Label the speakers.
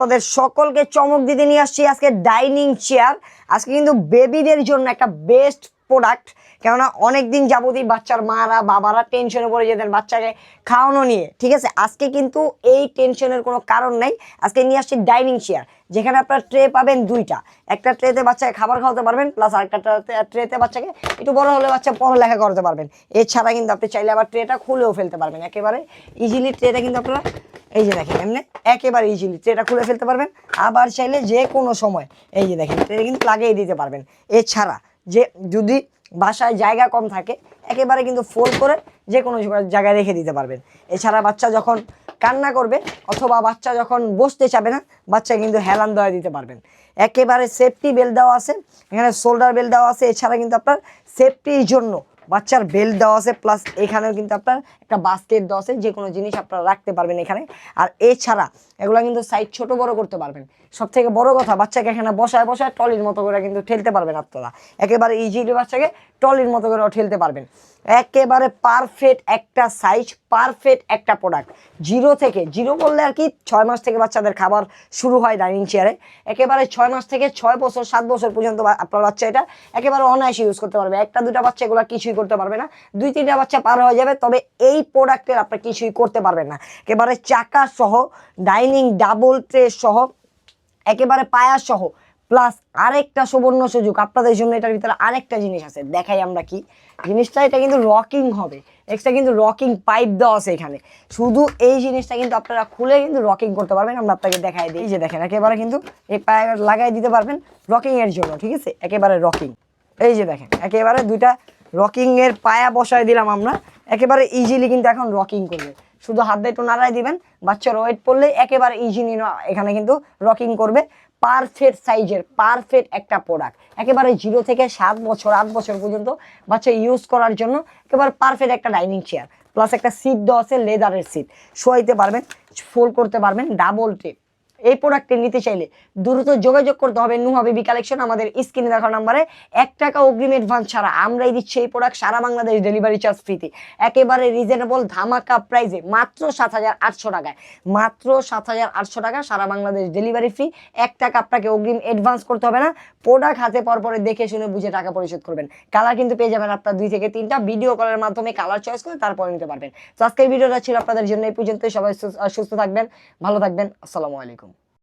Speaker 1: আপনাদের সকলকে চমক দিতে নিয়ে আসছি আজকে ডাইনিং চেয়ার। আজকে কিন্তু বেবিদের জন্য একটা বেস্ট প্রোডাক্ট, কেননা অনেকদিন যাবতই বাচ্চার মারা বাবারা টেনশনে পড়ে যেতেন বাচ্চাকে খাওয়ানো নিয়ে। ঠিক আছে, আজকে কিন্তু এই টেনশনের কোনো কারণ নাই। আজকে নিয়ে আসছি ডাইনিং চেয়ার, যেখানে আপনার ট্রে পাবেন দুইটা। একটা ট্রেতে বাচ্চাকে খাবার খাওয়াতে পারবেন, প্লাস আরেকটা ট্রেতে বাচ্চাকে একটু বড় হলে বাচ্চা পড়ালেখা করতে পারবেন। এছাড়া কিন্তু আপনি চাইলে আবার ট্রেটা খুলেও ফেলতে পারবেন একেবারে ইজিলি। ট্রেটা কিন্তু আপনারা এই যে দেখেন এমনি একেবারে ইজিলি ট্রেটা খুলে ফেলতে পারবেন। আবার চাইলে যে কোনো সময় এই যে দেখেন ট্রেটা কিন্তু লাগিয়ে দিতে পারবেন। এছাড়া যে যদি বাসায় জায়গা কম থাকে একেবারে কিন্তু ফোল্ড করে যে কোনো জায়গায় রেখে দিতে পারবেন। এছাড়া বাচ্চা যখন কান্না করবে অথবা বাচ্চা যখন বসতে চাবে না, বাচ্চা কিন্তু হেলান দেওয়া দিতে পারবেন। একেবারে সেফটি বেল্ট দেওয়া আছে, এখানে শোল্ডার বেল্ট দেওয়া আছে। এছাড়া কিন্তু আপনার সেফটির জন্য বাচ্চার বেল্ট দেওয়া আছে, প্লাস এখানেও কিন্তু আপনার একটা বাস্কেট দেওয়া আছে, যে কোনো জিনিস আপনারা রাখতে পারবেন এখানে। আর এছাড়া এগুলো কিন্তু সাইজ ছোট বড় করতে পারবেন। সব থেকে বড় কথা, বাচ্চাকে এখানে বসায় বসায় টলির মতো করে কিন্তু ঠেলতে পারবেন আপনারা। একেবারে ইজিলি বাচ্চাকে টলির মতো করে ঠেলতে পারবেন। একেবারে পারফেক্ট একটা সাইজ, পারফেক্ট একটা প্রোডাক্ট। জিরো বললে আর কি 6 মাস থেকে বাচ্চাদের খাবার শুরু হয় ডাইনিং চেয়ারে। একেবারে 6 মাস থেকে 6 বছর 7 বছর পর্যন্ত আপনার বাচ্চা এটা একেবারে অনায়াসে ইউজ করতে পারবে। একটা দুটা বাচ্চা এগুলো কিছুই করতে পারবে না, 2-3টা বাচ্চা পার হয়ে যাবে। তবে এই প্রোডাক্টের আপনার কিছুই করতে পারবেন না। একেবারে চাকা সহ, ডাইনিং ডাবল ট্রে সহ, একেবারে পায়া সহ, প্লাস আরেকটা সুবর্ণ সুযোগ আপনাদের জন্য। এটার ভিতরে আরেকটা জিনিস আছে, দেখাই আমরা কি জিনিসটা। এটা কিন্তু রকিং হবে, এক্সট্রা কিন্তু রকিং পাইপ দেওয়া আছে এখানে। শুধু এই জিনিসটা কিন্তু আপনারা খুলে কিন্তু রকিং করতে পারবেন। আমরা আপনাকে দেখাই দিই, যে দেখেন একেবারে কিন্তু এই পায়া লাগাই দিতে পারবেন রকিং এর জন্য। ঠিক আছে, একেবারে রকিং। এই যে দেখেন একেবারে দুইটা রকিং এর পায়া বসায় দিলাম আমরা, একেবারে ইজিলি কিন্তু এখন রকিং করবে। শুধু হাত দিয়ে একটু নাড়াই দিবেন, বাচ্চার ওয়েট পড়লে একেবারে ইজিলি এখানে কিন্তু রকিং করবে। পারফেক্ট সাইজের পারফেক্ট একটা প্রোডাক্ট, একেবারে 0 থেকে 7 বছর 8 বছর পর্যন্ত বাচ্চা ইউজ করার জন্য একেবারে পারফেক্ট একটা ডাইনিং চেয়ার। প্লাস একটা সিট দেওয়া আছে, লেদারের সিট, শোয়াইতে পারবেন, ফোল্ড করতে পারবেন, ডাবল ট্রে। এই প্রোডাক্টটি নিতে চাইলে দ্রুত যোগাযোগ করতে হবে নুহা বেবি কালেকশন। আমাদের স্ক্রিনে দেখার নাম্বারে 1 টাকা অগ্রিম অ্যাডভান্স ছাড়া আমরাই দিচ্ছি এই প্রোডাক্ট সারা বাংলাদেশ ডেলিভারি চার্জ ফ্রিতে। একেবারে রিজনেবল ধামাকা প্রাইসে মাত্র 7,800 টাকায়, মাত্র 7,800 টাকা সারা বাংলাদেশ ডেলিভারি ফ্রি। 1 টাকা আপনাকে অগ্রিম অ্যাডভান্স করতে হবে না। প্রোডাক্ট হাতে পাওয়ার পরে দেখে শুনে বুঝে টাকা পরিশোধ করবেন। কালার কিন্তু পেয়ে যাবেন আপনার 2 থেকে 3টা, ভিডিও কলের মাধ্যমে কালার চয়েস করে তারপরে নিতে পারবেন। তো আজকের ভিডিওটা ছিল আপনাদের জন্য এই পর্যন্ত। সবাই সুস্থ থাকবেন, ভালো থাকবেন। আসসালামু আলাইকুম।